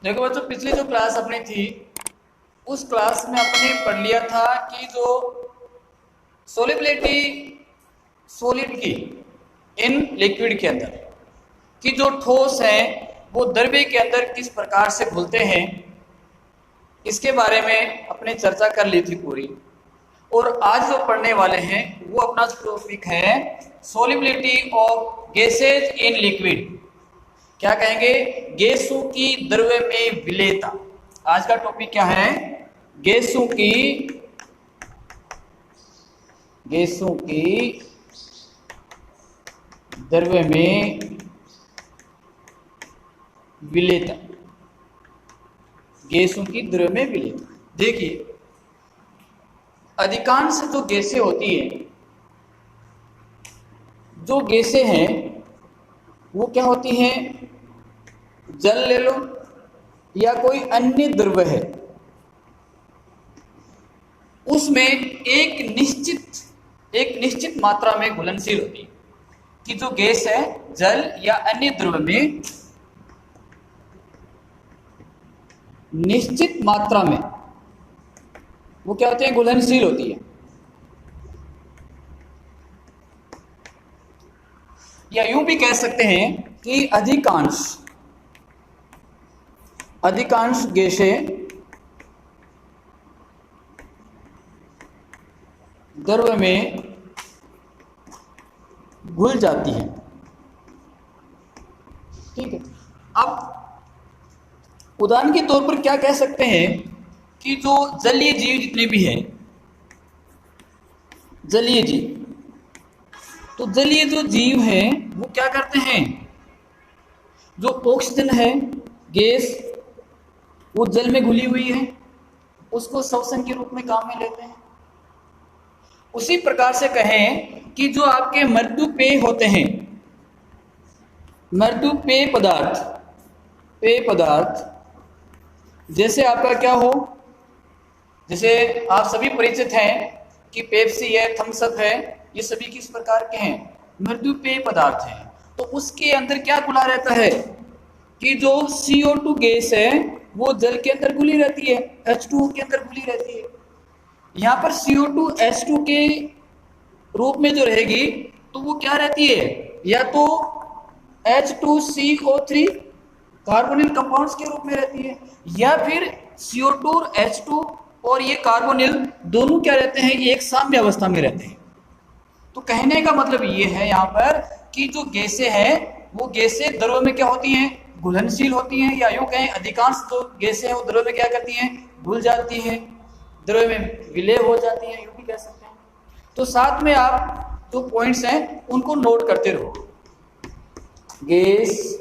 देखो बच्चों, पिछली जो क्लास अपनी थी उस क्लास में अपने पढ़ लिया था कि जो सोलिबिलिटी सॉलिड की इन लिक्विड के अंदर कि जो ठोस हैं वो द्रव्य के अंदर किस प्रकार से घुलते हैं, इसके बारे में अपने चर्चा कर ली थी पूरी। और आज जो पढ़ने वाले हैं वो अपना टॉपिक है solubility of gases in liquid. क्या कहेंगे? गैसों की द्रव्य में विलेयता। आज का टॉपिक क्या है? गैसों की द्रव्य में विलेयता। गैसों की द्रव्य में विलेयता। देखिए, अधिकांश जो गैसें होती हैं, जो गैसें हैं वो क्या होती हैं? जल ले लो या कोई अन्य द्रव्य है, उसमें एक निश्चित मात्रा में घुलनशील होती है। कि जो गैस है जल या अन्य द्रव्य में निश्चित मात्रा में वो क्या होती है? घुलनशील होती है। या यूं भी कह सकते हैं कि अधिकांश गैसें द्रव्य में घुल जाती हैं। ठीक है। अब उदाहरण के तौर पर क्या कह सकते हैं कि जो जलीय जीव जितने भी हैं, जलीय जीव, तो जलीय जो जीव हैं वो क्या करते हैं? जो ऑक्सीजन है गैस, वो जल में घुली हुई है, उसको श्वसन के रूप में काम में लेते हैं। उसी प्रकार से कहें कि जो आपके मृदु पेय होते हैं, मृदु पेय पदार्थ जैसे आपका क्या हो, जैसे आप सभी परिचित हैं कि पेप्सी है, थम्स अप है, ये सभी किस प्रकार के हैं? मृदु पेय पदार्थ हैं। तो उसके अंदर क्या घुला रहता है कि जो CO2 गैस है वो जल के अंदर घुली रहती है, H2O के अंदर घुली रहती है। यहाँ पर CO2 H2 के रूप में जो रहेगी तो वो क्या रहती है? या तो H2CO3 कार्बोनिल कंपाउंड्स के रूप में रहती है, या फिर CO2 और H2 और ये कार्बोनिल दोनों क्या रहते हैं? ये एक साम्य अवस्था में रहते हैं। तो कहने का मतलब ये है यहाँ पर कि जो गैसें हैं वो गैसें द्रव्य में क्या होती हैं? घुलनशील होती हैं। या यूं कहें अधिकांश जो गैसें हैं वो द्रव्य में क्या करती हैं? घुल जाती हैं, द्रव्य में विलय हो जाती हैं, यूं भी कह सकते हैं। तो साथ में आप जो पॉइंट्स हैं उनको नोट करते रहो। गैस,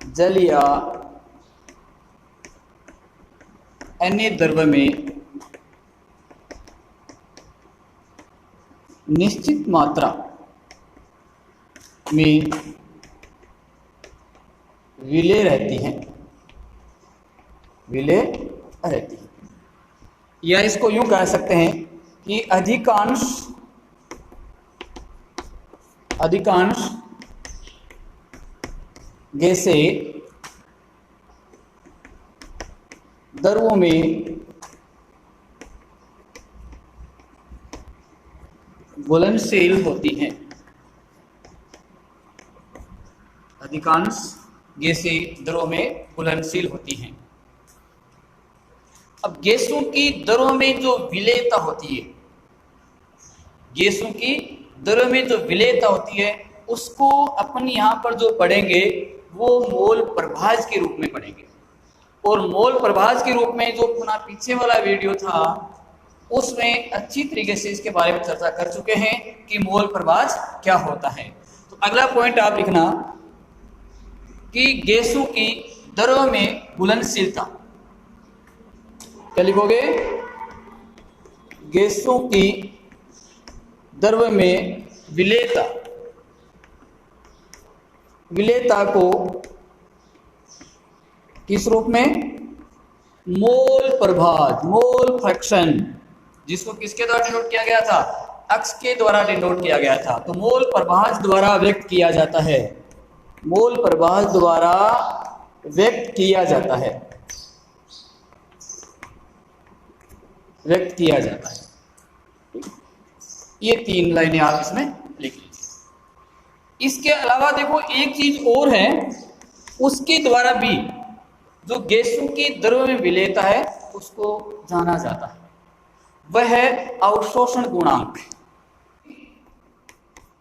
जल या अन्य द्रव्य में निश्चित मात्रा में विलय रहती हैं, या इसको यूं कह सकते हैं कि अधिकांश गैसें द्रव्यों में घुलनशील होती हैं। अधिकांश गैसें द्रव्यों में घुलनशील होती हैं। अब गैसों की द्रव्यों में जो विलेयता होती है, गैसों की द्रव्यों में जो विलेयता होती है उसको अपन यहाँ पर जो पढ़ेंगे वो मोल प्रभाज के रूप में पढ़ेंगे। और मोल प्रभाज के रूप में जो अपना पीछे वाला वीडियो था उसमें अच्छी तरीके से इसके बारे में चर्चा कर चुके हैं कि मोल प्रभाज क्या होता है। तो अगला पॉइंट आप लिखना कि गैसों की द्रव्य में घुलनशीलता। क्या लिखोगे? गैसों की द्रव्य में विलेयता को किस रूप में? मोल प्रभाज, मोल फ्रैक्शन, जिसको किसके द्वारा डिनोट किया गया था? अक्स के द्वारा डिनोट किया गया था। तो मोल प्रभाज द्वारा व्यक्त किया जाता है, मोल प्रभाज द्वारा व्यक्त किया जाता है, व्यक्त किया जाता है। ये 3 लाइनें आप इसमें लिख लीजिए। इसके अलावा देखो एक चीज और है, उसके द्वारा भी जो गैसों की द्रव्य में विलेयता है उसको जाना जाता है, वह है अवशोषण गुणांक।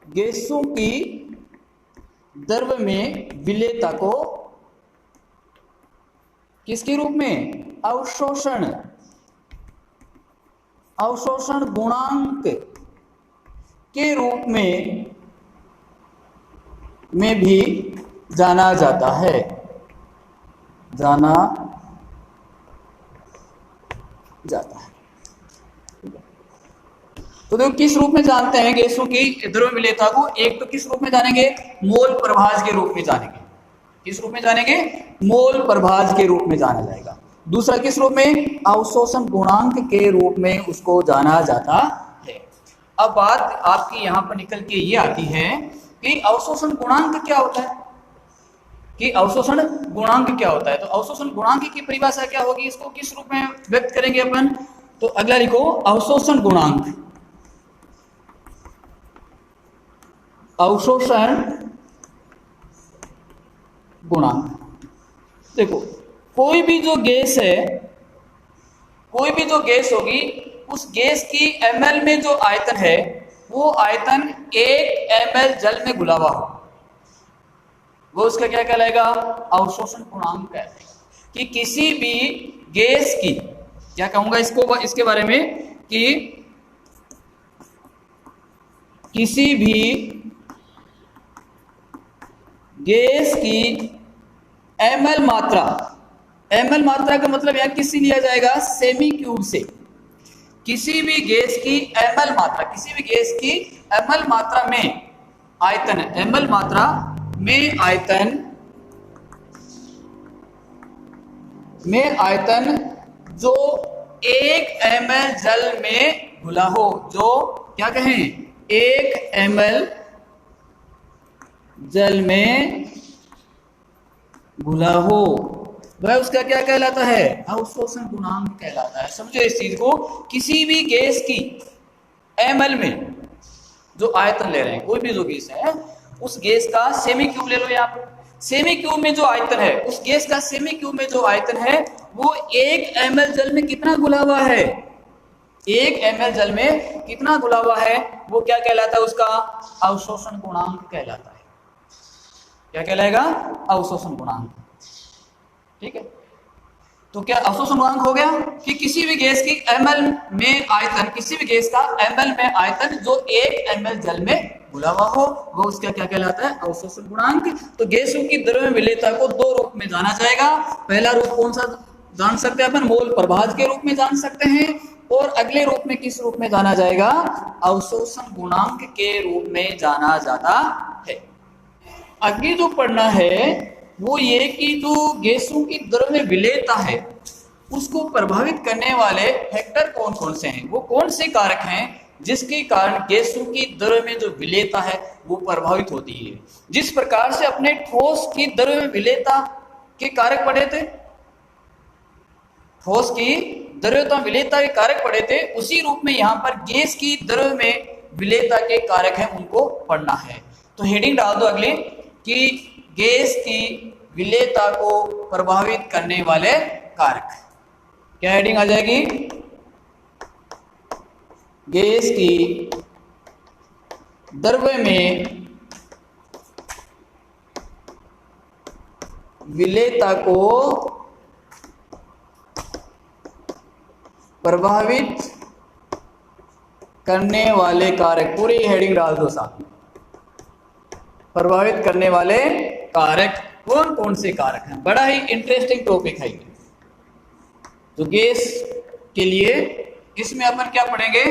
गैसों की द्रव्य में विलेयता को किसके रूप में? अवशोषण, अवशोषण गुणांक के रूप में भी जाना जाता है, जाना जाता है। तो देखो किस रूप में जानते हैं गैसों की द्रव्य विलेयता को? एक तो किस रूप में जानेंगे? मोल प्रभाज के रूप में जानेंगे। किस रूप में जानेंगे? मोल प्रभाज के रूप में जाना जाएगा। दूसरा किस रूप में? अवशोषण गुणांक के रूप में उसको जाना जाता है। अब बात आपकी यहां पर निकल के ये आती है कि अवशोषण गुणांक क्या होता है, कि अवशोषण गुणांक क्या होता है। तो अवशोषण गुणांक की परिभाषा क्या होगी, इसको किस रूप में व्यक्त करेंगे अपन? तो अगला लिखो, अवशोषण गुणांक। अवशोषण गुणांक, देखो कोई भी जो गैस है, कोई भी जो गैस होगी, उस गैस की ml में जो आयतन है वो आयतन 1 ml जल में घुला हुआ हो, वो उसका क्या कहलाएगा? अवशोषण गुणांक कहलाएगा। कि किसी भी गैस की, क्या कहूंगा इसको, इसके बारे में, कि किसी भी गैस की ml मात्रा, ml मात्रा का मतलब यहां किससे लिया जाएगा? सेमी क्यूब से। किसी भी गैस की ml मात्रा, किसी भी गैस की ml मात्रा में आयतन, ml मात्रा में आयतन, में आयतन जो 1 ml जल में घुला हो, जो क्या कहें? 1 ml जल में घुला हो, वह उसका क्या कहलाता है? अवशोषण गुणांक कहलाता है। समझो इस चीज को। किसी भी गैस की ml में जो आयतन ले रहे हैं, कोई भी जो गैस है, उस गैस का सेमी क्यूब ले लो। यहाँ पर सेमी क्यूब में जो आयतन है, उस गैस का सेमी क्यूब में जो आयतन है वो 1 ml जल में कितना घुला हुआ है? 1 ml जल में कितना घुला हुआ है, वो क्या कहलाता है? उसका अवशोषण गुणांक कहलाता है। क्या कहलाएगा? अवशोषण गुणांक। ठीक है, तो क्या अवशोषण गुणांक हो गया कि किसी भी गैस की ml में आयतन, किसी भी गैस का ml में आयतन जो 1 ml जल में घुला हुआ हो, वो उसका क्या कहलाता है? अवशोषण गुणांक। तो गैसों की द्रव्य विलेयता को 2 रूप में जाना जाएगा। पहला रूप कौन सा जान सकते हैं अपन? मोल प्रभाज के रूप में जान सकते हैं। और अगले रूप में किस रूप में जाना जाएगा? अवशोषण गुणांक के रूप में जाना जाता है। आगे जो पढ़ना है वो ये कि जो गैसों की द्रव्य विलेयता है उसको प्रभावित करने वाले फैक्टर कौन कौन से हैं, वो कौन से कारक हैं जिसके कारण गैसों की द्रव्य में जो विलेयता है वो प्रभावित होती है। जिस प्रकार से अपने ठोस की द्रव्य विलेयता के कारक पढ़े थे, ठोस की द्रव्यता विलेयता के कारक पढ़े थे, उसी रूप में यहाँ पर गैस की द्रव्य में विलेयता के कारक हैं, उनको पढ़ना है। तो हेडिंग डाल दो अगले कि गैस की विलेयता को प्रभावित करने वाले कारक। क्या हेडिंग आ जाएगी? गैस की द्रव्य में विलेयता को प्रभावित करने वाले कारक। पूरी हेडिंग डाल दो साथ में। प्रभावित करने वाले कारक कौन कौन से कारक हैं? बड़ा ही इंटरेस्टिंग टॉपिक है ये तो गैस के लिए। इसमें अपन क्या पढ़ेंगे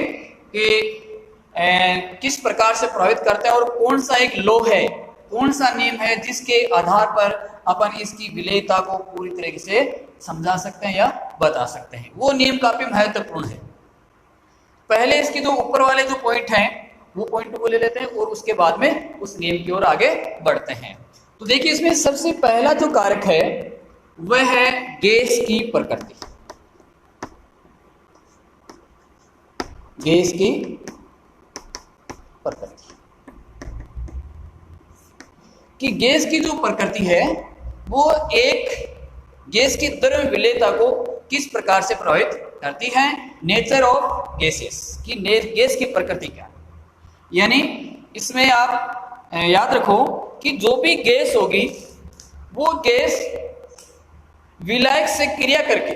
कि किस प्रकार से प्रभावित करते हैं और कौन सा एक लॉ है, कौन सा नियम है जिसके आधार पर अपन इसकी विलेयता को पूरी तरीके से समझा सकते हैं या बता सकते हैं। वो नियम काफी महत्वपूर्ण है। पहले इसके जो ऊपर वाले जो पॉइंट हैं वो पॉइंट को ले लेते हैं और उसके बाद में उस नियम की ओर आगे बढ़ते हैं। तो देखिए इसमें सबसे पहला जो कारक है वह है गैस की प्रकृति। गैस की प्रकृति कि गैस की जो प्रकृति है वो एक गैस की द्रव्य विलेयता को किस प्रकार से प्रभावित करती है। नेचर ऑफ गैसेस कि गैस की प्रकृति क्या है। यानी इसमें आप याद रखो कि जो भी गैस होगी वो गैस विलायक से क्रिया करके,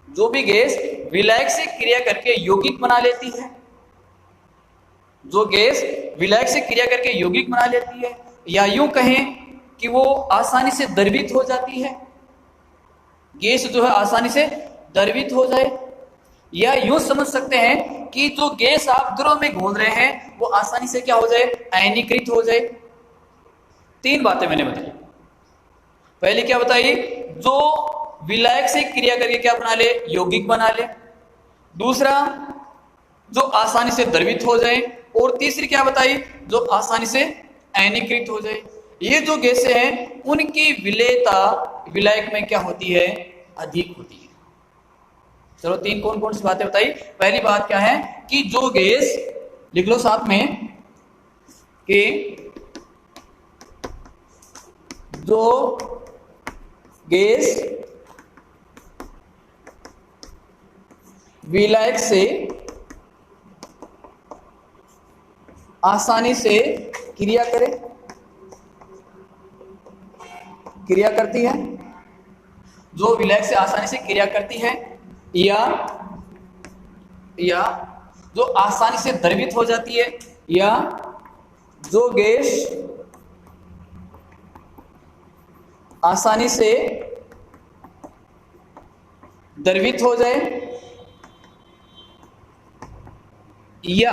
जो भी गैस विलायक से क्रिया करके यौगिक बना लेती है, जो गैस विलायक से क्रिया करके यौगिक बना लेती है, या यूं कहें कि वो आसानी से द्रवित हो जाती है, गैस जो है आसानी से द्रवित हो जाए, या यूं समझ सकते हैं कि जो गैस आप द्रव में घोल रहे हैं वो आसानी से क्या हो जाए, आयनीकृत हो जाए। तीन बातें मैंने बताई। पहली क्या बताई, जो विलायक से क्रिया करके क्या बना ले, यौगिक बना ले। दूसरा, जो आसानी से द्रवित हो जाए। और तीसरी क्या बताई, जो आसानी से आयनीकृत हो जाए। ये जो गैसें हैं उनकी विलेयता विलायक में क्या होती है, अधिक होती है। चलो तीन कौन कौन सी बातें बताई। पहली बात क्या है कि जो गैस, लिख लो साथ में कि जो गैस विलायक से आसानी से क्रिया करती है, जो विलायक से आसानी से क्रिया करती है, या जो आसानी से द्रवित हो जाती है, या जो गैस आसानी से द्रवित हो जाए, या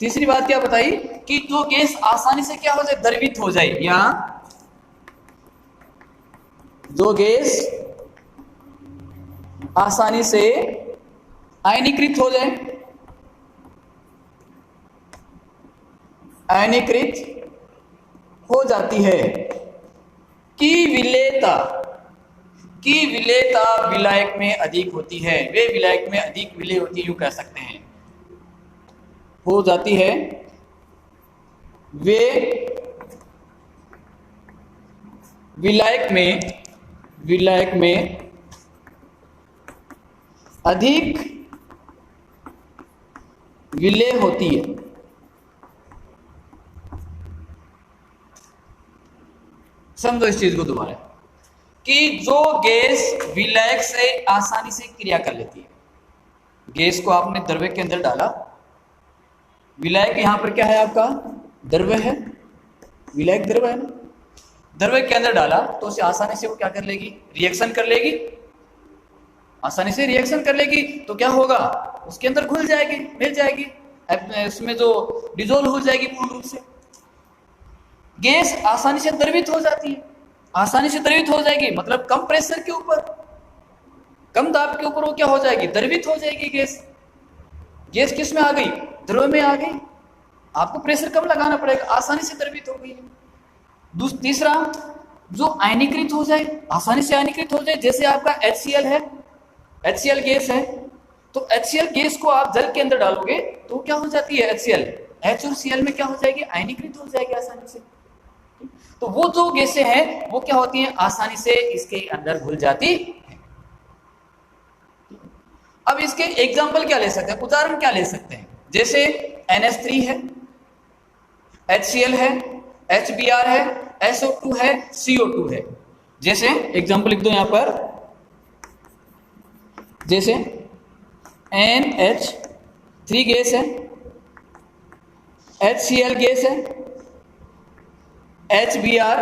तीसरी बात क्या बताई कि जो गैस आसानी से क्या हो जाए, द्रवित हो जाए, या जो गैस आसानी से आयनीकृत हो जाए, आयनीकृत हो जाती है, की विलेयता विलायक में अधिक होती है। वे विलायक में अधिक विलेय होती है, यूं कह सकते हैं, हो जाती है। वे विलायक में अधिक विलेय होती है। समझो इस चीज को दोबारा कि जो गैस विलायक से आसानी से क्रिया कर लेती है, गैस को आपने द्रव्य के अंदर डाला, विलायक यहां पर क्या है आपका, द्रव्य है, विलायक द्रव्य है ना, द्रव्य के अंदर डाला तो उसे आसानी से वो क्या कर लेगी, रिएक्शन कर लेगी, आसानी से रिएक्शन कर लेगी। तो क्या होगा, उसके अंदर घुल जाएगी, मिल जाएगी, उसमें जो डिजोल्व हो जाएगी पूर्ण रूप से। गैस आसानी से द्रवित हो जाती है, आसानी से द्रवित हो जाएगी मतलब कम प्रेशर के ऊपर, कम दाब के ऊपर वो क्या हो जाएगी, द्रवित हो जाएगी गैस। गैस किस में आ गई, द्रव में आ गई, आपको प्रेशर कम लगाना पड़ेगा, आसानी से द्रवित हो गई। तीसरा, जो आयनीकृत हो जाए, आसानी से आयनीकृत हो जाए, जैसे आपका HCl है, HCl गैस है, तो HCl गैस को आप जल के अंदर डालोगे तो क्या हो जाती है, HCl H और Cl में क्या हो जाएगी, आयनीकृत हो जाएगी आसानी से। तो वो जो गैसें हैं वो क्या होती हैं, आसानी से इसके अंदर घुल जाती है। अब इसके एग्जाम्पल क्या ले सकते हैं, उदाहरण क्या ले सकते हैं, जैसे NH3 है, HCl है, HBr है, SO2 है, CO2 है। जैसे एग्जाम्पल लिख दो यहां पर, जैसे NH3 गैस है, HCl गैस है, HBr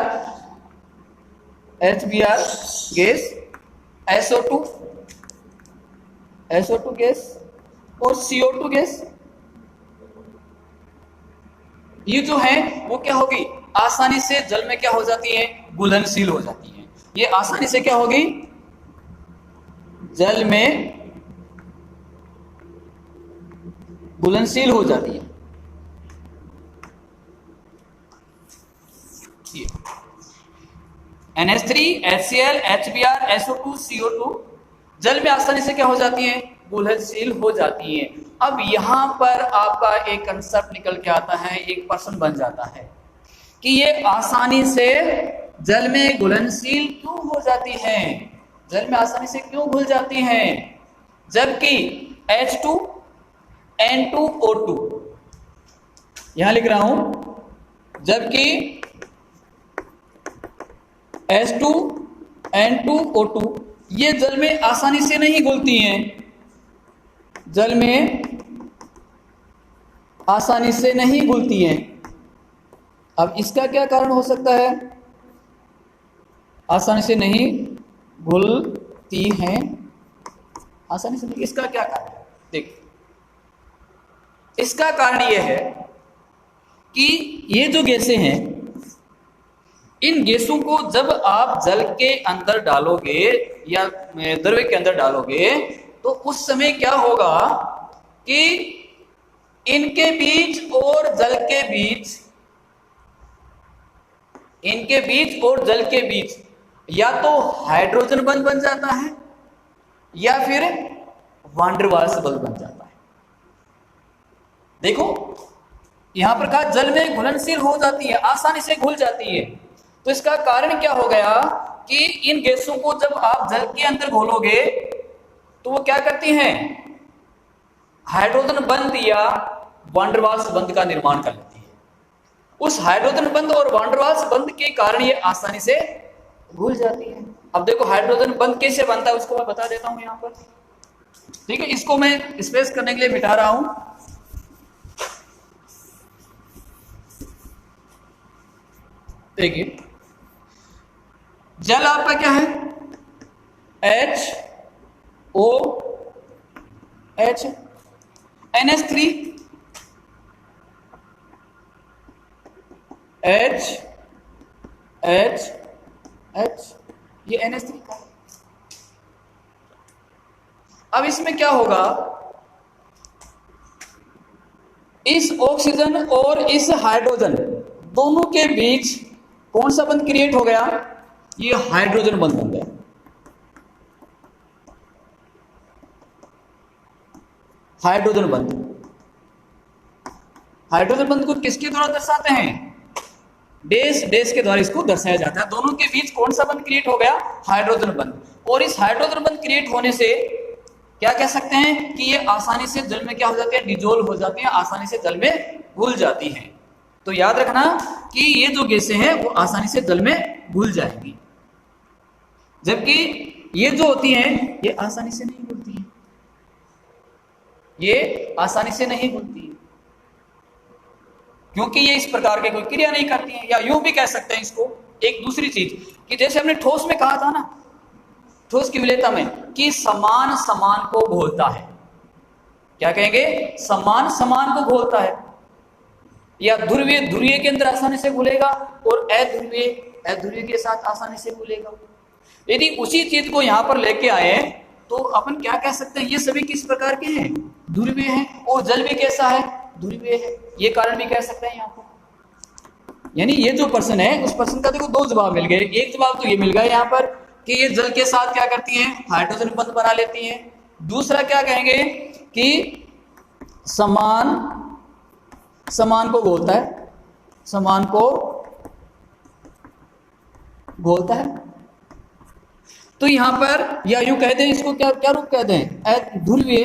गैस, SO2 गैस और CO2 गैस। ये जो है वो क्या होगी, आसानी से जल में क्या हो जाती है, घुलनशील हो जाती है। ये आसानी से क्या होगी, जल में घुलनशील हो जाती है। NH3, HCl, HBr, SO2, CO2 जल में आसानी से क्या हो जाती है, घुलनशील हो जाती है। अब यहाँ पर आपका एक कंसेप्ट निकल के आता है, एक प्रश्न बन जाता है कि ये आसानी से जल में घुलनशील क्यों हो जाती हैं, जल में आसानी से क्यों घुल जाती हैं, जबकि H2, N2O2 यहां लिख रहा हूं, जबकि H2, N2O2 ये जल में आसानी से नहीं घुलती हैं, जल में आसानी से नहीं घुलती हैं। अब इसका क्या कारण हो सकता है, आसानी से नहीं घुलती हैं, आसानी से नहीं, इसका क्या कारण है? देखिए, इसका कारण यह है कि ये जो गैसें हैं, इन गैसों को जब आप जल के अंदर डालोगे या द्रव्य के अंदर डालोगे तो उस समय क्या होगा कि इनके बीच और जल के बीच, इनके बीच और जल के बीच या तो हाइड्रोजन बंध बन जाता है या फिर वान डेर वाल्स बंध बन जाता है। देखो यहां पर कहा जल में घुलनशील हो जाती है, आसानी से घुल जाती है, तो इसका कारण क्या हो गया कि इन गैसों को जब आप जल के अंदर घोलोगे तो वो क्या करती हैं, हाइड्रोजन बंध या वान डेर वाल्स बंध का निर्माण कर लेती है। उस हाइड्रोजन बंध और वान डेर वाल्स बंध के कारण ये आसानी से घुल जाती है। अब देखो हाइड्रोजन बंध कैसे बनता है उसको मैं बता देता हूं यहां पर, ठीक है, इसको मैं स्पेस करने के लिए मिटा रहा हूं। देखिए जल आपका क्या है, HOH, NH3, H, ये NH3 का। अब इसमें क्या होगा, इस ऑक्सीजन और इस हाइड्रोजन दोनों के बीच कौन सा बंध क्रिएट हो गया, ये हाइड्रोजन बंध बन गया। हाइड्रोजन बंध, हाइड्रोजन बंध को किसके द्वारा दर्शाते हैं, डैश डैश के द्वारा इसको दर्शाया जाता है। दोनों के बीच कौन सा बंध क्रिएट हो गया, हाइड्रोजन बंध। और इस हाइड्रोजन बंध क्रिएट होने से क्या कह सकते हैं कि ये आसानी से जल में क्या हो जाती है, डिजोल्व हो जाती है, आसानी से जल में घुल जाती है। तो याद रखना कि ये जो गैसें हैं वो आसानी से जल में घुल जाएंगी, जबकि ये जो होती हैं ये आसानी से नहीं घुलती हैं, ये आसानी से नहीं घुलती है क्योंकि ये इस प्रकार के कोई क्रिया नहीं करती हैं। या यूं भी कह सकते हैं इसको, एक दूसरी चीज कि जैसे हमने ठोस में कहा था ना, ठोस की विलेयता में कि समान समान को घोलता है, क्या कहेंगे, समान समान को घोलता है, या ध्रुवीय ध्रुवीय के अंदर आसानी से घुलेगा और अध्रुवीय अध्रुवीय के साथ आसानी से घुलेगा। यदि उसी चीज को यहां पर लेके आए तो अपन क्या कह सकते हैं, ये सभी किस प्रकार के हैं, ध्रुवीय हैं, और जल भी कैसा है, ध्रुवीय है, ये कारण भी कह सकते हैं यहाँ पर। यानी ये जो प्रश्न है उस प्रश्न का देखो दो जवाब मिल गए। एक जवाब तो ये मिल गया यहाँ पर कि ये जल के साथ क्या करती हैं, हाइड्रोजन बंध बना लेती हैं। दूसरा क्या कहेंगे कि समान समान को घोलता है, समान को घोलता है। तो यहां पर या यूं कह दें इसको, क्या क्या रूप कह दें, ध्रुवीय,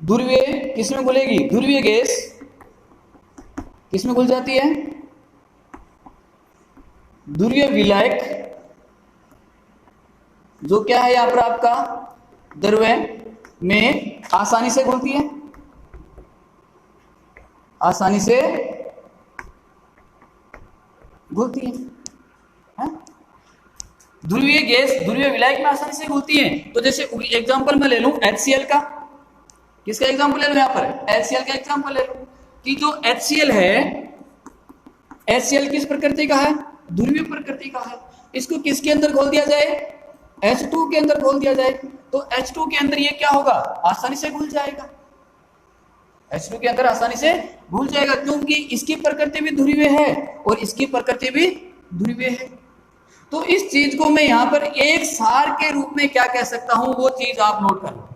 ध्रुवीय किसमें घुलेगी, ध्रुवीय गैस किसमें घुल जाती है, ध्रुवीय विलायक, जो क्या है यहां पर आपका द्रव्य में आसानी से घुलती है, आसानी से घुलती है। ध्रुवीय गैस ध्रुवीय विलायक में आसानी से घुलती है। तो जैसे एग्जांपल मैं ले लूं HCl का, किसका एग्जांपल ले लूं, यहां पर HCl का एग्जांपल ले लूं कि जो HCl है, HCl किस प्रकृति का है, ध्रुवीय प्रकृति का है। इसको किसके अंदर घोल दिया जाए, H2 के अंदर घोल दिया जाए, तो H2 के अंदर ये क्या होगा, आसानी से घुल जाएगा। H2 के अंदर आसानी से घुल जाएगा, क्योंकि इसकी प्रकृति भी ध्रुवीय है और इसकी प्रकृति भी ध्रुवीय है। तो इस चीज को मैं यहां पर एक सार के रूप में क्या कह सकता हूं, वो चीज आप नोट कर लो।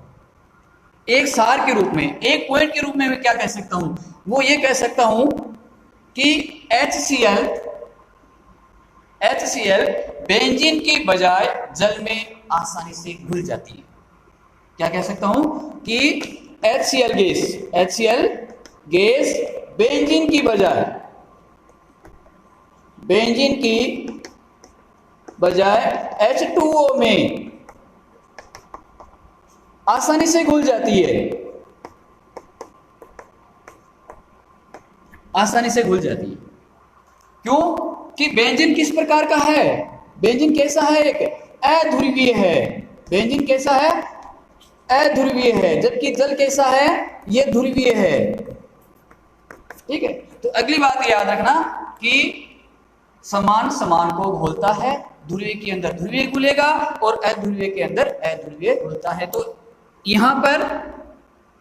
एक सार के रूप में, एक पॉइंट के रूप में मैं क्या कह सकता हूं, वो ये कह सकता हूं कि HCl बेंजीन की बजाय जल में आसानी से घुल जाती है। क्या कह सकता हूं कि HCl गैस बेंजीन की बजाय H2O में आसानी से घुल जाती है, आसानी से घुल जाती है। क्यों? कि बेंजीन किस प्रकार का है, बेंजीन कैसा है, एक अध्रुवीय है। बेंजीन कैसा है, अध्रुवीय है, जबकि जल कैसा है, ये ध्रुवीय है। ठीक है, तो अगली बात याद रखना कि समान समान को घोलता है, ध्रुवीय के अंदर ध्रुवीय घुलेगा और अध्रुवीय के अंदर अध्रुवीय घुलता है। तो यहां पर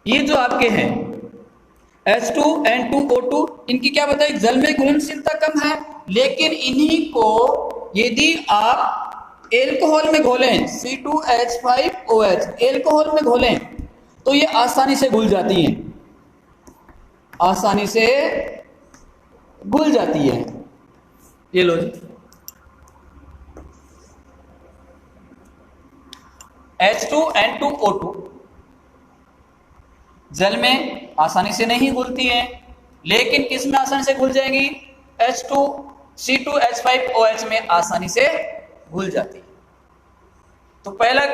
ये जो आपके हैं H2N2O2, इनकी क्या बताई, जल में घुलनशीलता कम है, लेकिन इन्हीं को यदि आप एल्कोहल में घोलें, C2H5OH एल्कोहल में घोलें, तो ये आसानी से घुल जाती हैं, आसानी से घुल जाती है। ये लो जी, H2N2O2 जल में आसानी से नहीं घुलती है, लेकिन किस में आसानी से घुल जाएगी, C2H5OH में आसानी से घुल जाती है। तो पहला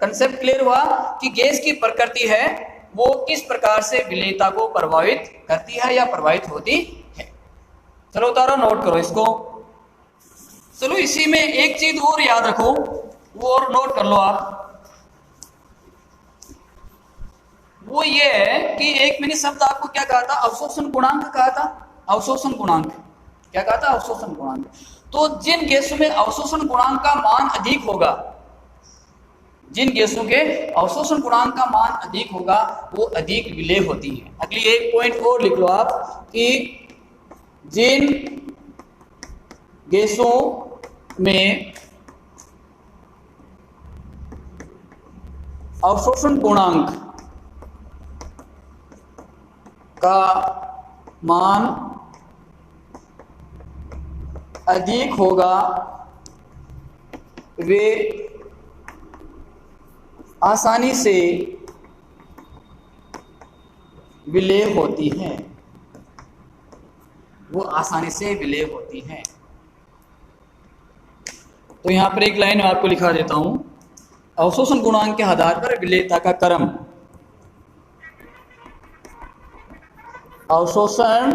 कंसेप्ट क्लियर हुआ कि गैस की प्रकृति है वो किस प्रकार से विलेयता को प्रभावित करती है या प्रभावित होती है। चलो उतारो, नोट करो इसको। चलो इसी में एक चीज और याद रखो, वो और नोट कर लो आप। वो ये है कि एक मैंने शब्द आपको क्या कहा था, अवशोषण गुणांक कहा था। अवशोषण गुणांक क्या कहा था, अवशोषण गुणांक। तो जिन गैसों में अवशोषण गुणांक का मान अधिक होगा, जिन गैसों के अवशोषण गुणांक का मान अधिक होगा, वो अधिक विलेय होती है। अगली एक पॉइंट और लिख लो आप कि जिन गैसों में अवशोषण गुणांक का मान अधिक होगा, वे आसानी से विलेय होती हैं, वो आसानी से विलेय होती हैं। तो यहां पर एक लाइन आपको लिखा देता हूं, अवशोषण गुणांक के आधार पर विलेयता का क्रम, अवशोषण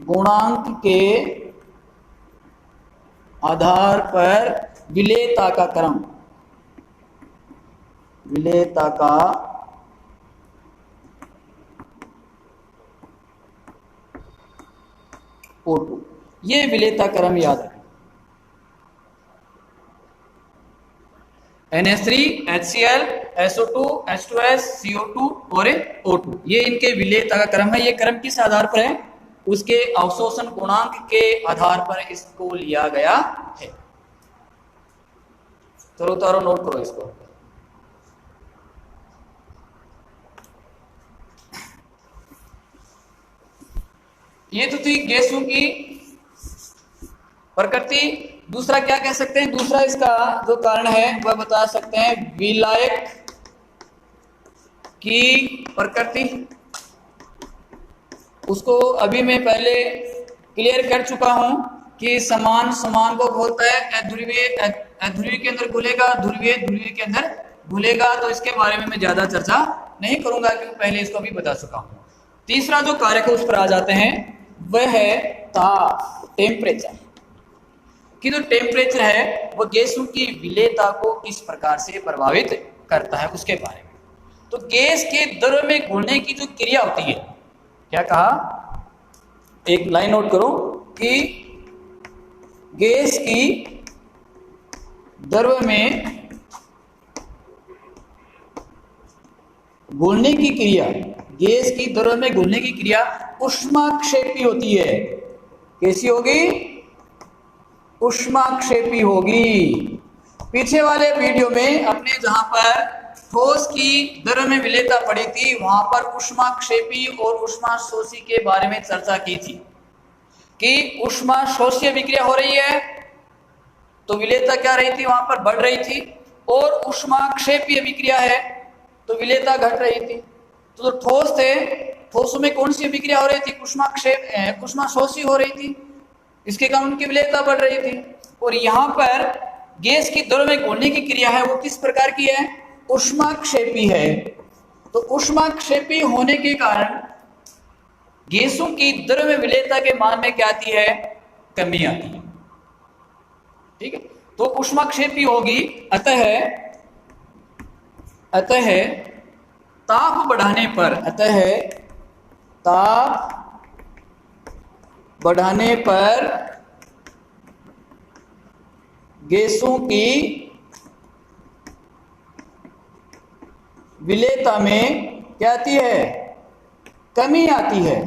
गुणांक के आधार पर विलेयता का क्रम, विलेयता का O2, ये विलेयता क्रम याद रखें। NH3, HCl, SO2, H2S, CO2 और O2, ये इनके विलेयता का क्रम है। ये क्रम किस आधार पर है, उसके अवशोषण गुणांक के आधार पर इसको लिया गया है। चलो तारो, नोट करो इसको। ये तो थी गैसों की प्रकृति। दूसरा क्या कह सकते हैं, दूसरा इसका जो कारण है वह बता सकते हैं विलायक की प्रकृति। उसको अभी मैं पहले क्लियर कर चुका हूं कि समान समान को घोलता है, अध्रुवीय के अंदर घुलेगा, ध्रुवीय के अंदर घुलेगा। तो इसके बारे में मैं ज्यादा चर्चा नहीं करूंगा क्योंकि पहले इसको भी बता चुका हूं। तीसरा जो कारक है उस पर आ जाते हैं, वह है ताप, टेम्परेचर। कि जो टेम्परेचर है वो गैसों की विलेयता को किस प्रकार से प्रभावित करता है उसके बारे में। तो गैस के द्रव में घुलने की जो क्रिया होती है, क्या कहा, एक लाइन नोट करो कि गैस की द्रव में घुलने की क्रिया, गैस की द्रव में घुलने की क्रिया ऊष्माक्षेपी होती है। कैसी होगी? ऊष्माक्षेपी होगी। पीछे वाले वीडियो में अपने जहां पर ठोस की द्रव में विलेयता पड़ी थी, वहां पर ऊष्माक्षेपी और ऊष्माशोषी के बारे में चर्चा की थी कि ऊष्माशोषीय विक्रिया हो रही है तो विलेयता क्या रही थी, वहां पर बढ़ रही थी, और ऊष्माक्षेपीय विक्रिया है तो विलेयता घट रही थी। तो जो ठोस थे, ठोसों में कौन सी विक्रिया हो रही थी? ऊष्माशोषी हो रही थी, इसके कारण उनकी विलेयता बढ़ रही थी। और यहाँ पर गैस की द्रव में घुलने की क्रिया है वो किस प्रकार की है? ऊष्माक्षेपी है। तो ऊष्माक्षेपी होने के कारण गैसों की द्रव में विलेयता के मान में क्या आती है? कमी आती है। ठीक है, तो ऊष्माक्षेपी होगी। अतः ताप बढ़ाने पर गैसों की विलेयता में क्या आती है? कमी आती है।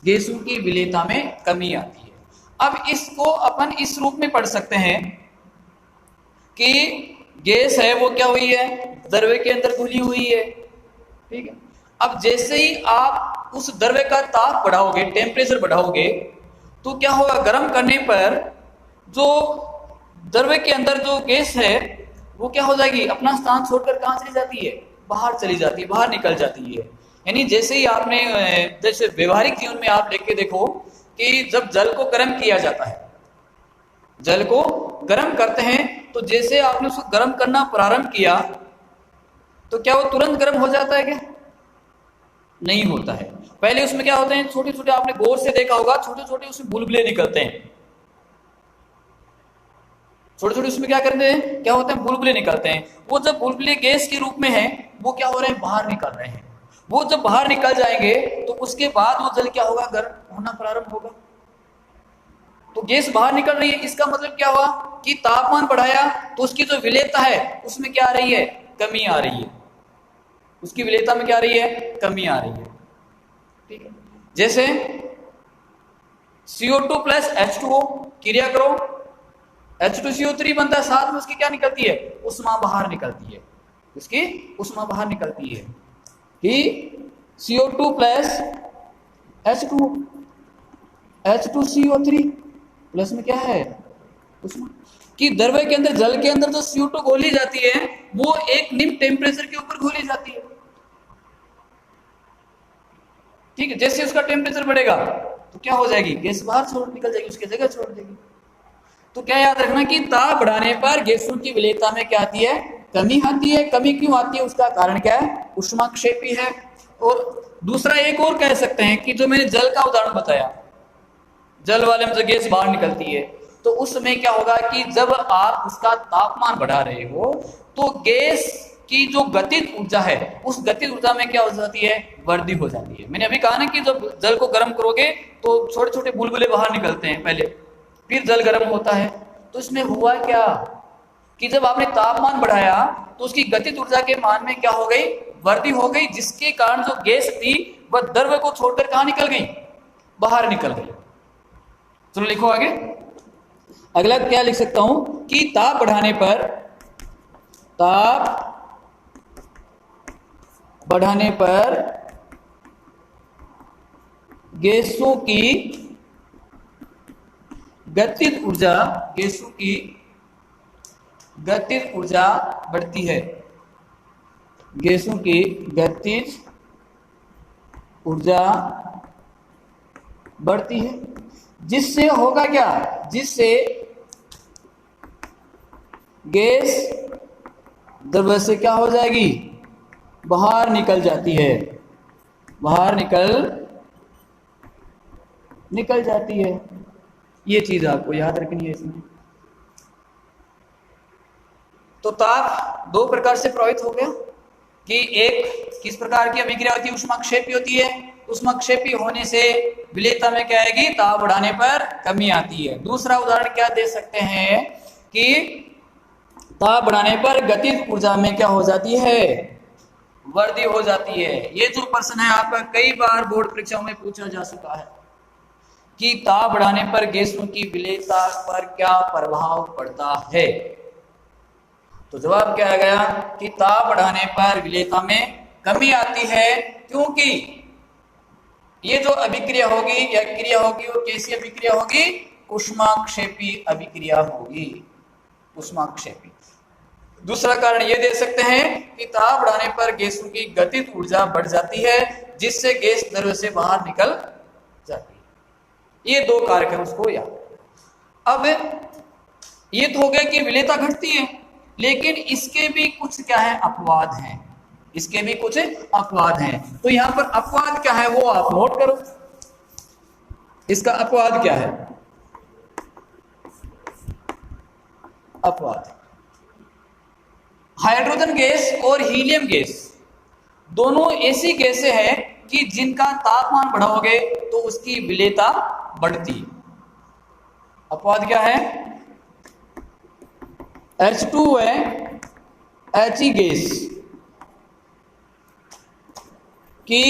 गैसों की विलेयता में कमी आती है। अब इसको अपन इस रूप में पढ़ सकते हैं कि गैस है वो क्या हुई है? द्रव के अंदर घुली हुई है। ठीक है, अब जैसे ही आप उस द्रव का ताप बढ़ाओगे, टेम्परेचर बढ़ाओगे, तो क्या होगा? गर्म करने पर जो द्रव के अंदर जो गैस है वो क्या हो जाएगी? अपना स्थान छोड़कर कहां चली जाती है? बाहर चली जाती है, बाहर निकल जाती है। यानी जैसे ही आपने, जैसे व्यवहारिक जीवन में आप लेके देखो कि जब जल को गर्म किया जाता है, जल को गर्म करते हैं, तो जैसे आपने उसको गर्म करना प्रारंभ किया तो क्या वो तुरंत गर्म हो जाता है क्या? नहीं होता है। पहले उसमें क्या होते हैं? छोटे छोटे, आपने गौर से देखा होगा, छोटे छोटे उसमें बुलबुले निकलते हैं। छोटे छोटे उसमें क्या करते हैं? क्या होते हैं? बुलबुले निकलते हैं। वो जब बुलबुले गैस के रूप में हैं, वो क्या हो रहे हैं? बाहर निकल रहे हैं। वो जब बाहर निकल जाएंगे तो उसके बाद वो जल क्या होगा? गर्म होना प्रारंभ होगा। तो गैस बाहर निकल रही है, इसका मतलब क्या हुआ कि तापमान बढ़ाया तो उसकी जो विलेयता है उसमें क्या आ रही है? कमी आ रही है। उसकी विलेयता में क्या आ रही है? कमी आ रही है। ठीक है, जैसे CO2 प्लस H2O क्रिया करो, H2CO3 बनता है, साथ में उसकी क्या निकलती है? ऊष्मा बाहर निकलती है। उसकी ऊष्मा बाहर निकलती है कि CO2 प्लस H2CO3 प्लस में क्या है? ऊष्मा। कि द्रव के अंदर, जल के अंदर जो CO2 घोली जाती है वो एक निम्न टेम्परेचर के ऊपर घोली जाती है। ठीक है, जैसे उसका टेम्परेचर बढ़ेगा तो क्या हो जाएगी? गैस बाहर निकल जाएगी, उसकी जगह छोड़ देगी। तो क्या याद रखना कि ताप बढ़ाने पर गैसों की विलेयता में क्या आती है? कमी आती है। कमी क्यों आती है? उसका कारण क्या है? ऊष्माक्षेपी है। और दूसरा एक और कह सकते हैं कि जो मैंने जल का उदाहरण बताया, जल वाले में जो गैस बाहर निकलती है, तो उसमें क्या होगा कि जब आप उसका तापमान बढ़ा रहे हो तो गैस की जो गतिज ऊर्जा है, उस गतिज ऊर्जा में क्या हो जाती है? वृद्धि हो जाती है। मैंने अभी कहा ना कि जब जल को गर्म करोगे तो छोटे छोटे बुलबुले बाहर निकलते हैं पहले, फिर जल गर्म होता है। तो इसमें हुआ क्या कि जब आपने तापमान बढ़ाया तो उसकी गतिज ऊर्जा के मान में क्या हो गई? वृद्धि हो गई, जिसके कारण जो गैस थी वह द्रव को छोड़कर कहां निकल गई? बाहर निकल गई। चलो लिखो आगे। अगला क्या लिख सकता हूं कि ताप बढ़ाने पर गैसों की गतिज ऊर्जा बढ़ती है। गैसों की गतिज ऊर्जा बढ़ती है, जिससे होगा क्या? जिससे गैस द्रव से क्या हो जाएगी? बाहर निकल जाती है। बाहर निकल जाती है। ये चीज आपको याद रखनी है इसमें। तो ताप दो प्रकार से प्रभावित हो गया कि एक किस प्रकार की अभिक्रिया होती है? ऊष्माक्षेपी होती है। ऊष्माक्षेपी होने से विलेयता में क्या आएगी? ताप बढ़ाने पर कमी आती है। दूसरा उदाहरण क्या दे सकते हैं कि ताप बढ़ाने पर गतिज ऊर्जा में क्या हो जाती है? वर्दी हो जाती है। ये जो प्रश्न है आपका कई बार बोर्ड परीक्षाओं में पूछा जा चुका है कि ताप बढ़ाने पर गैसों की विलेयता पर क्या प्रभाव पड़ता है। तो जवाब क्या आ गया कि ताप बढ़ाने पर विलेयता में कमी आती है, क्योंकि ये जो अभिक्रिया होगी या क्रिया होगी वो कैसी अभिक्रिया होगी? ऊष्माक्षेपी अभिक्रिया होगी, ऊष्माक्षेपी। दूसरा कारण ये दे सकते हैं कि ताप बढ़ाने पर गैसों की गतिज ऊर्जा बढ़ जाती है, जिससे गैस द्रव्य से बाहर निकल जाती है। ये दो कारक है, उसको याद। अब ये तो हो गया कि विलेयता घटती है, लेकिन इसके भी कुछ क्या है? अपवाद हैं। इसके भी कुछ अपवाद हैं। तो यहां पर अपवाद क्या है वो आप नोट करो। इसका अपवाद क्या है? अपवाद हाइड्रोजन गैस और हीलियम गैस दोनों ऐसी गैसें हैं कि जिनका तापमान बढ़ाओगे तो उसकी विलेयता बढ़ती है। अपवाद क्या है? H2 है He गैस की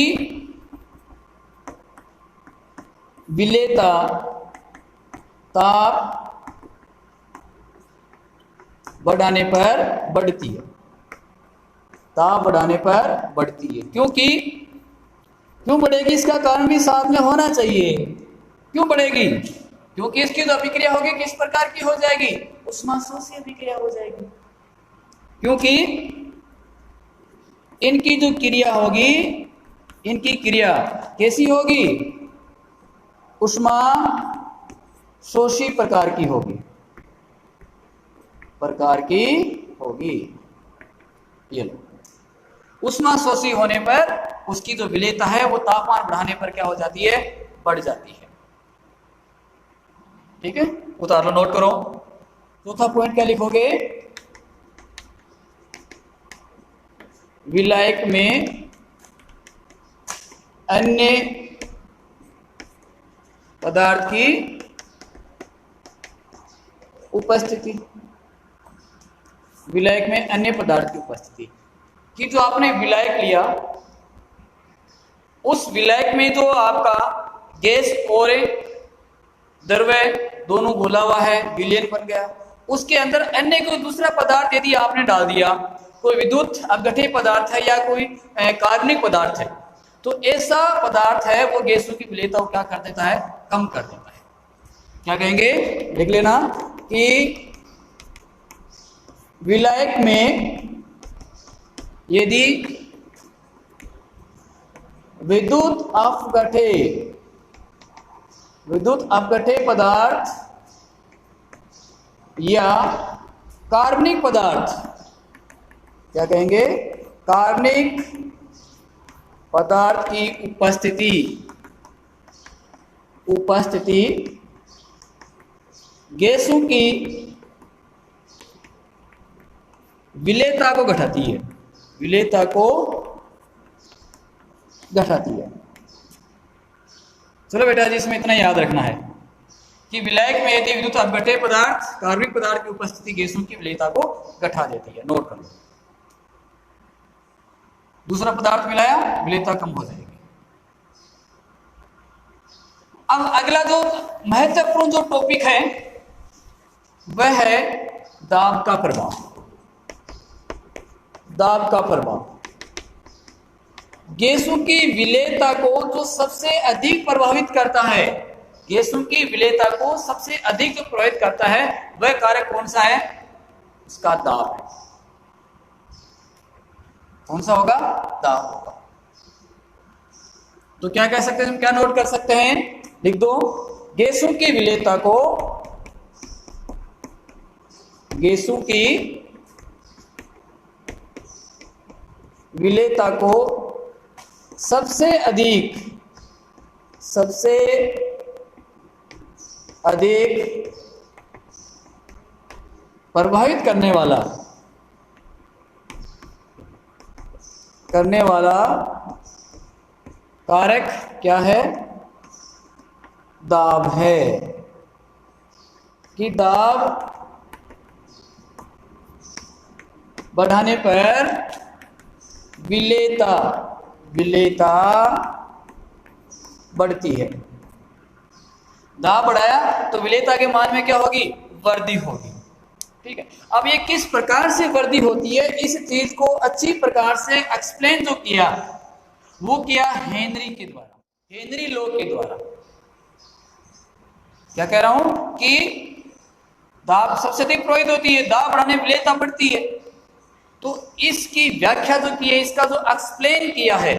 विलेयता ताप बढ़ाने पर बढ़ती है, ताप बढ़ाने पर बढ़ती है। क्यों बढ़ेगी? इसका कारण भी साथ में होना चाहिए। क्यों बढ़ेगी? क्योंकि इसकी जो अभिक्रिया होगी किस प्रकार की हो जाएगी? ऊष्माशोषी अभिक्रिया हो जाएगी। क्योंकि इनकी जो क्रिया होगी, इनकी क्रिया कैसी होगी? ऊष्माशोषी प्रकार की होगी, ये लो। ऊष्माशोषी होने पर उसकी जो विलेयता है वो तापमान बढ़ाने पर क्या हो जाती है? बढ़ जाती है। ठीक है, उतार लो, नोट करो। चौथा पॉइंट क्या लिखोगे? विलायक में अन्य पदार्थ की उपस्थिति, विलायक में अन्य पदार्थ की उपस्थिति। कि जो आपने विलायक लिया, उस विलायक में जो आपका गैस और द्रव्य दोनों घुला हुआ है, विलयन बन गया, उसके अंदर अन्य कोई दूसरा पदार्थ यदि आपने डाल दिया, कोई विद्युत अपघट्य पदार्थ है या कोई कार्बनिक पदार्थ है, तो ऐसा पदार्थ है वो गैसों की विलेयता को क्या कर देता है? कम कर देता है। क्या कहेंगे? लिख लेना कि विलायक में यदि विद्युत अपघट्य पदार्थ या कार्बनिक पदार्थ, क्या कहेंगे? कार्बनिक पदार्थ की उपस्थिति गैसों की विलेयता को घटाती है, विलेयता को घटाती है। चलो बेटा जी, इसमें इतना याद रखना है कि विलायक में यदि विद्युत अपघट्य पदार्थ कार्बनिक पदार्थ की उपस्थिति गैसों की विलेयता को घटा देती है। नोट कर लो। दूसरा पदार्थ मिलाया, विलेयता कम हो जाएगी। अब अगला जो महत्वपूर्ण जो टॉपिक है वह है दाब का प्रभाव। दाब का प्रभाव गैसों की विलेयता को जो सबसे अधिक प्रभावित करता है, गैसों की विलेयता को सबसे अधिक जो प्रभावित करता है वह कारक कौन सा है? उसका दाब है। कौन सा होगा? दाब होगा। तो क्या कह सकते हैं हम, क्या नोट कर सकते हैं? लिख दो, गैसों की विलेयता को, गैसों की विलेयता को सबसे अधिक प्रभावित करने वाला कारक क्या है? दाब है। कि दाब बढ़ाने पर विलेयता, विलेयता बढ़ती है। दाब बढ़ाया तो विलेयता के मान में क्या होगी? वृद्धि होगी। ठीक है, अब ये किस प्रकार से वृद्धि होती है, इस चीज को अच्छी प्रकार से एक्सप्लेन जो किया वो किया हेनरी के द्वारा, हेनरी लॉ के द्वारा। क्या कह रहा हूं कि दाब सबसे अधिक प्रभावित होती है, दाब बढ़ाने विलेयता बढ़ती है। तो इसकी व्याख्या जो की है, इसका जो एक्सप्लेन किया है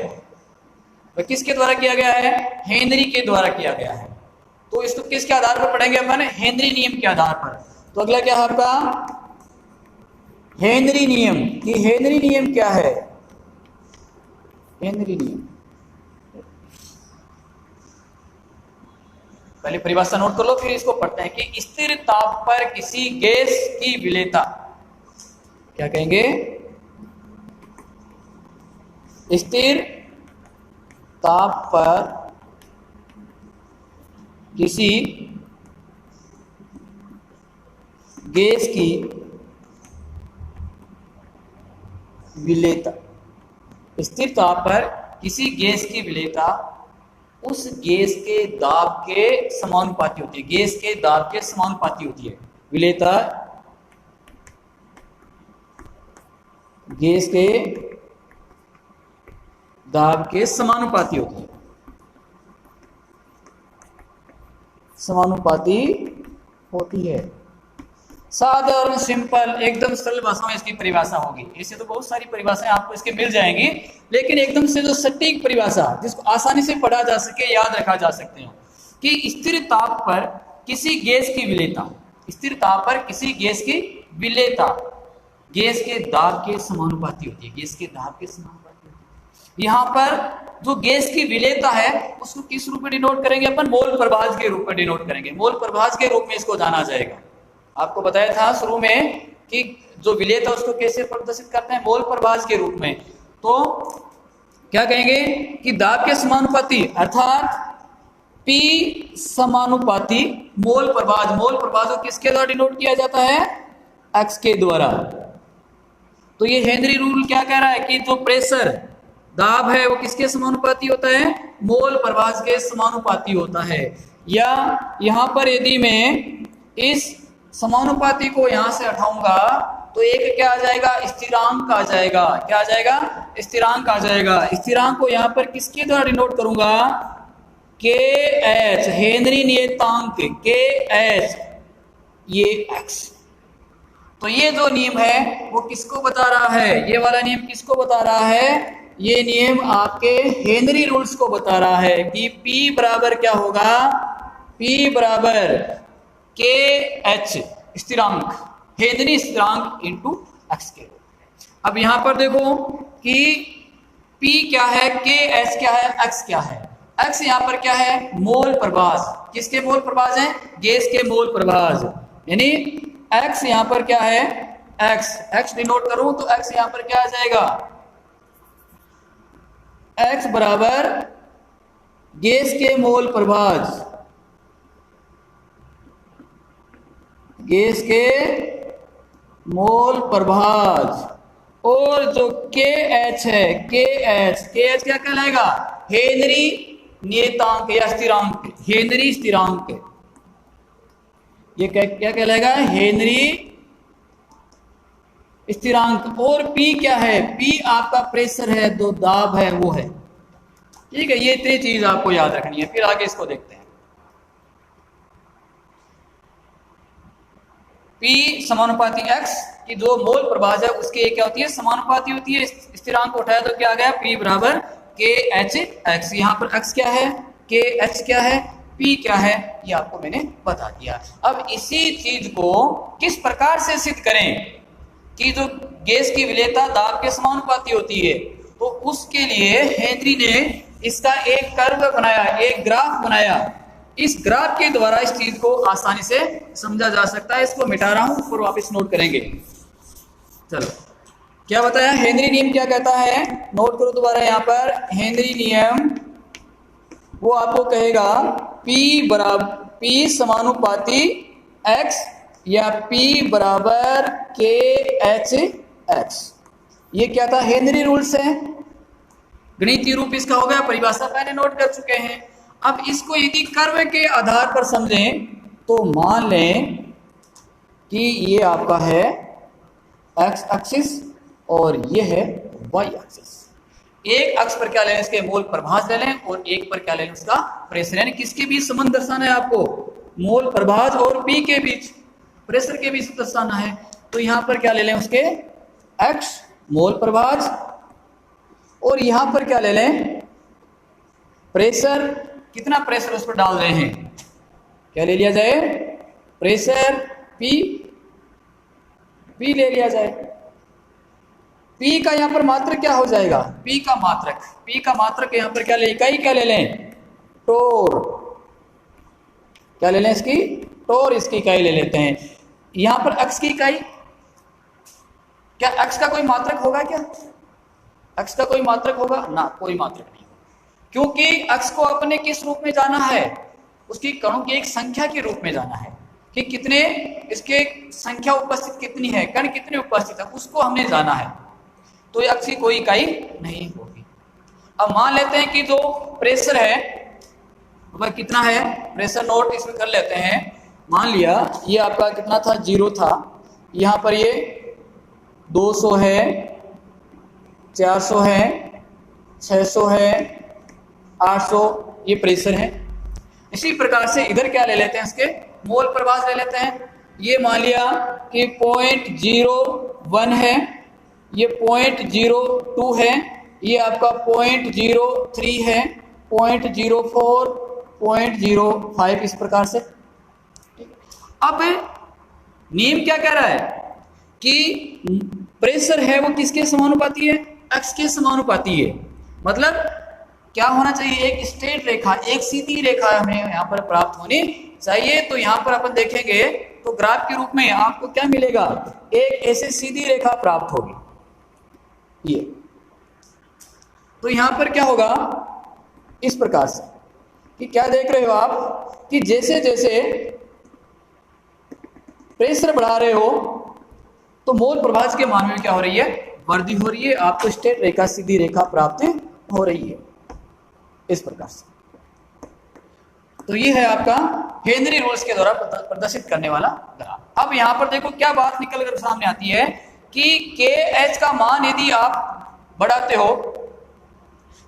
वह किसके द्वारा किया गया है? हेनरी के द्वारा किया गया है। तो इसको किसके आधार पर पढ़ेंगे अपन? हेनरी नियम के आधार पर। तो अगला क्या है आपका? हेनरी नियम। कि हेनरी नियम क्या है? हेनरी नियम, पहले परिभाषा नोट कर लो, फिर इसको पढ़ते हैं कि स्थिर ताप पर किसी गैस की विलेयता, क्या कहेंगे? स्थिर ताप पर किसी गैस की विलेयता, स्थिर ताप पर किसी गैस की विलेयता उस गैस के दाब के समानुपाती होती है। गैस के दाब के समानुपाती होती है विलेयता, गैस के दाब के समानुपाती होती है, समानुपाती होती है। साधारण सिंपल एकदम सरल भाषा में इसकी परिभाषा होगी। ऐसे तो बहुत सारी परिभाषाएं आपको इसके मिल जाएंगी, लेकिन एकदम से जो सटीक परिभाषा जिसको आसानी से पढ़ा जा सके, याद रखा जा सकते हो कि स्थिर ताप पर किसी गैस की विलेयता, स्थिर ताप पर किसी गैस की विलेयता गैस के दाब के समानुपाती होती है। गैस के दाब के समानुपाती होती है। यहाँ पर जो गैस की विलेयता है उसको किस रूप में डिनोट करेंगे अपन? मोल प्रभाज के रूप में डिनोट करेंगे। मोल प्रभाज के रूप में इसको जाना जाएगा। आपको बताया था शुरू में कि जो विलेयता उसको कैसे प्रदर्शित करते हैं? मोल प्रभाज के रूप में। तो क्या कहेंगे कि दाब के समानुपाती अर्थात P समानुपाती मोल प्रभाज। मोल प्रभाज को किसके द्वारा डिनोट किया जाता है? X के द्वारा। तो ये हेनरी रूल क्या कह रहा है कि जो प्रेशर दाब है वो किसके समानुपाती होता है? मोल प्रभाज के समानुपाती होता है। या यहां पर यदि मैं इस समानुपाती को यहां से हटाऊंगा तो एक क्या आ जाएगा? स्थिरांक आ जाएगा। क्या आ जाएगा? स्थिरांक आ जाएगा। स्थिरांक को यहां पर किसके द्वारा डिनोट करूंगा? के एच, हेनरी नियतांक के एच, ये एक्स। तो ये जो नियम है वो किसको बता रहा है? ये वाला नियम किसको बता रहा है? ये नियम आपके हेनरी रूल्स को बता रहा है कि P बराबर क्या होगा? P बराबर के एच स्थिरांक, हेनरी स्थिरांक इंटू एक्स के। अब यहां पर देखो कि P क्या है, के एच क्या है, एक्स क्या है। एक्स यहां पर क्या है? मोल प्रभाज। किसके मोल प्रभाज है? गैस के मोल प्रभाज। यानी एक्स यहां पर क्या है? एक्स, एक्स डिनोट करूं तो एक्स यहां पर क्या आ जाएगा? एक्स बराबर गैस के मोल प्रभाज, गैस के मोल प्रभाज। और जो के एच है, के एच क्या कहलाएगा? हेनरी नियतांक या स्थिरांक, हेनरी स्थिरांक। ये क्या कहलाएगा? हेनरी स्थिरांक। और P क्या है? P आपका प्रेशर है, जो दाब है वो है। ठीक है, ये इतनी चीज आपको याद रखनी है। फिर आगे इसको देखते हैं। P समानुपाती x की जो मोल प्रभाज है उसकी क्या होती है? समानुपाती होती है। स्थिरांक को उठाया तो क्या आ गया? P बराबर के एच एक्स। यहाँ पर x क्या है? के एच क्या है? P क्या है? ये आपको मैंने बता दिया। अब इसी चीज को किस प्रकार से सिद्ध करें कि जो गैस की विलेयता दाब के समानुपाती होती है, तो उसके लिए हेनरी ने इसका एक कर्व बनाया, एक ग्राफ बनाया। इस ग्राफ के द्वारा इस चीज को आसानी से समझा जा सकता है। इसको मिटा रहा हूं, फिर वापस नोट करेंगे। चलो, क्या बताया? हेनरी नियम क्या कहता है? नोट करो दोबारा। यहाँ पर हेनरी नियम वो आपको कहेगा P समानुपाती x या P बराबर के एच एक्स। ये क्या था, हेनरी रूल्स है। गणितीय रूप इसका हो गया, परिभाषा पहले नोट कर चुके हैं। अब इसको यदि कर्व के आधार पर समझें तो मान लें कि ये आपका है एक्स एक्सिस और ये है वाई एक्सिस। एक अक्ष पर क्या ले लें, इसके मोल प्रभाज ले लें, और एक पर क्या ले लें, उसका प्रेशर। यानी किसके बीच संबंध दर्शाना है आपको, मोल प्रभाज और पी के बीच, प्रेशर के बीच दर्शाना है। तो यहां पर क्या ले लें, उसके एक्स मोल प्रभाज, और यहां पर क्या ले लें, प्रेशर। कितना प्रेशर उस पर डाल रहे हैं, क्या ले लिया जाए, प्रेशर पी ले लिया जाए। P का यहां पर मात्रक क्या हो जाएगा, P का मात्रक यहां पर क्या ले, इकाई क्या ले लें, टोर। क्या ले लें, इसकी टोर, इसकी इकाई ले लेते हैं। यहां पर अक्ष की इकाई, क्या अक्ष का कोई मात्रक होगा, क्या अक्ष का कोई मात्रक होगा ना, कोई मात्रक नहीं, क्योंकि अक्ष को अपने किस रूप में जाना है, उसकी कणों की एक संख्या के रूप में जाना है कि कितने इसके संख्या उपस्थित कितनी है, कण कितने उपस्थित है, उसको हमने जाना है। तो ये अक्ष की कोई इकाई नहीं होगी। अब मान लेते हैं कि जो प्रेशर है वह कितना है, प्रेशर नोट इसमें कर लेते हैं। मान लिया ये आपका कितना था, 0 था, यहाँ पर ये 200 है, 400 है, 600 है, 800, ये प्रेशर है। इसी प्रकार से इधर क्या ले लेते हैं, इसके मोल प्रभाज ले लेते हैं। ये मान लिया कि 0.01 है, ये 0.02 है, ये आपका 0.03 है, 0.04, 0.05, इस प्रकार से। अब नियम क्या कह रहा है कि प्रेशर है वो किसके समानुपाती है, एक्स के समानुपाती है। मतलब क्या होना चाहिए, एक स्ट्रेट रेखा, एक सीधी रेखा हमें यहाँ पर प्राप्त होनी चाहिए। तो यहाँ पर अपन देखेंगे तो ग्राफ के रूप में आपको क्या मिलेगा, एक ऐसे सीधी रेखा प्राप्त होगी ये। तो यहाँ पर क्या होगा, इस प्रकार से कि क्या देख रहे हो आप कि जैसे जैसे प्रेशर बढ़ा रहे हो तो मोल प्रभाज के मान में क्या हो रही है, वृद्धि हो रही है, आपको स्ट्रेट रेखा, सीधी रेखा प्राप्त हो रही है इस प्रकार से। तो ये है आपका हेनरी रूल्स के द्वारा प्रदर्शित करने वाला ग्राफ। अब यहां पर देखो क्या बात निकल कर सामने आती है कि के एच का मान यदि आप बढ़ाते हो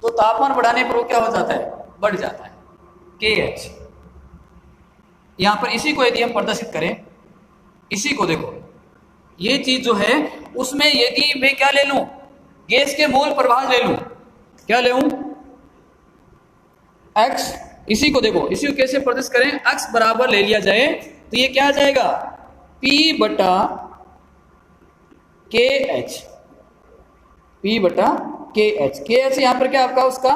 तो तापमान बढ़ाने पर वो क्या हो जाता है, बढ़ जाता है के एच। यहां पर इसी को यदि हम प्रदर्शित करें, इसी को देखो, ये चीज जो है उसमें यदि मैं क्या ले लूं, गैस के मोल प्रभाज ले लूं, क्या ले लूं, एक्स। इसी को देखो, इसी को कैसे प्रदर्शित करें, एक्स बराबर ले लिया जाए तो ये क्या आ जाएगा, P बटा के एच, P बटा के एच। के एच यहाँ पर क्या आपका उसका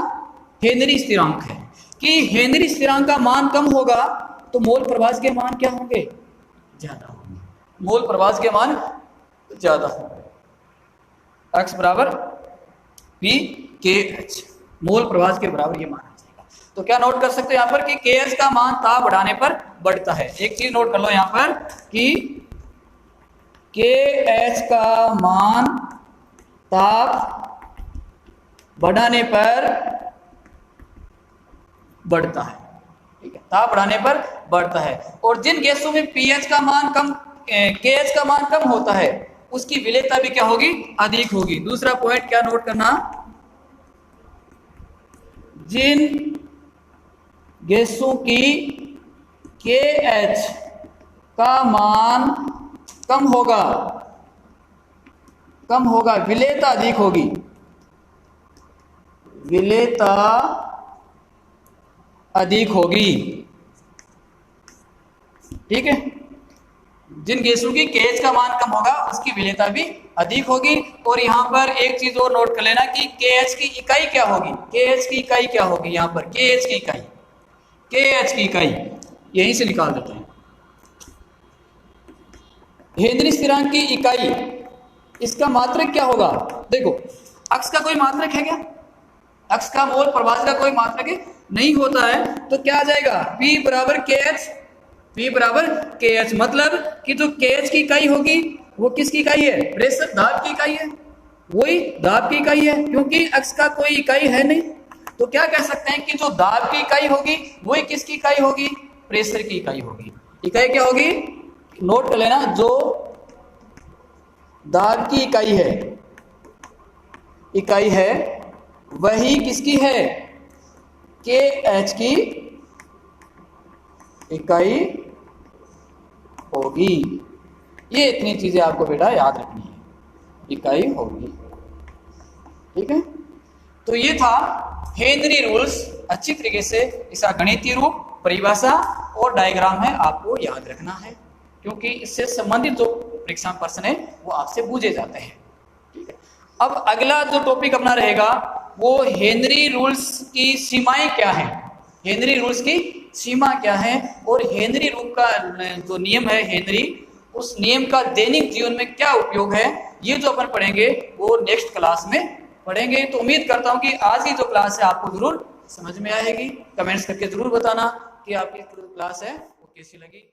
हेनरी स्थिरांक है कि हेनरी स्थिरांक का मान कम होगा तो मोल प्रभाज के मान क्या होंगे, ज्यादा होंगे, मोल प्रभाज के मान ज्यादा होंगे। एक्स बराबर P के एच, मोल प्रभाज के बराबर ये मान आ जाएगा। तो क्या नोट कर सकते हो यहाँ पर कि के एच का मान ताप बढ़ाने पर बढ़ता है। एक चीज नोट कर लो यहाँ पर कि के एच का मान ताप बढ़ाने पर बढ़ता है, ठीक है, ताप बढ़ाने पर बढ़ता है। और जिन गैसों में पीएच का मान कम, केएच का मान कम होता है उसकी विलेयता भी क्या होगी, अधिक होगी। दूसरा पॉइंट क्या नोट करना, जिन गैसों की केएच का मान कम होगा विलेयता अधिक होगी, विलेयता अधिक होगी, ठीक है। जिन गैसों की केएच का मान कम होगा उसकी विलेयता भी अधिक होगी। और यहां पर एक चीज और नोट कर लेना कि केएच की इकाई क्या होगी, केएच की इकाई क्या होगी, यहां पर केएच की इकाई, केएच की इकाई यहीं से निकाल देते हैं। हेनरी स्थिरांक की इकाई, इसका मात्रक क्या होगा, देखो अक्ष का कोई मात्रक है क्या, अक्ष का मोल प्रभाज का कोई मात्रक नहीं होता है। तो क्या आ जाएगा, P बराबर के एच, P बराबर के एच। मतलब कि जो के एच की इकाई होगी वो किसकी इकाई है, प्रेशर दाब की इकाई है, वही दाब की इकाई है, क्योंकि अक्स का कोई इकाई है नहीं। तो क्या कह सकते हैं कि जो दाब की इकाई होगी वही किसकी इकाई होगी? प्रेशर की इकाई होगी। इकाई क्या होगी? नोट कर लेना, जो दाब की इकाई है वही किसकी है? के एच की इकाई होगी। ये इतनी चीजें आपको बेटा याद रखनी है, इकाई होगी। ठीक है, तो ये था हेनरी रूल्स। अच्छी तरीके से इसका गणितीय रूप, परिभाषा और डायग्राम है आपको याद रखना है, क्योंकि इससे संबंधित जो परीक्षा में प्रश्न है वो आपसे पूछे जाते हैं। ठीक है, अब अगला जो टॉपिक अपना रहेगा वो हेनरी रूल्स की सीमाएं क्या है। हेनरी रूल्स की सीमा क्या है और हेनरी रूल का जो नियम है हेनरी, उस नियम का दैनिक जीवन में क्या उपयोग है, ये जो अपन पढ़ेंगे वो नेक्स्ट क्लास में पढ़ेंगे। तो उम्मीद करता हूं कि आज की जो क्लास है आपको जरूर समझ में आएगी। कमेंट्स करके जरूर बताना कि आपकी क्लास है वो कैसी लगी।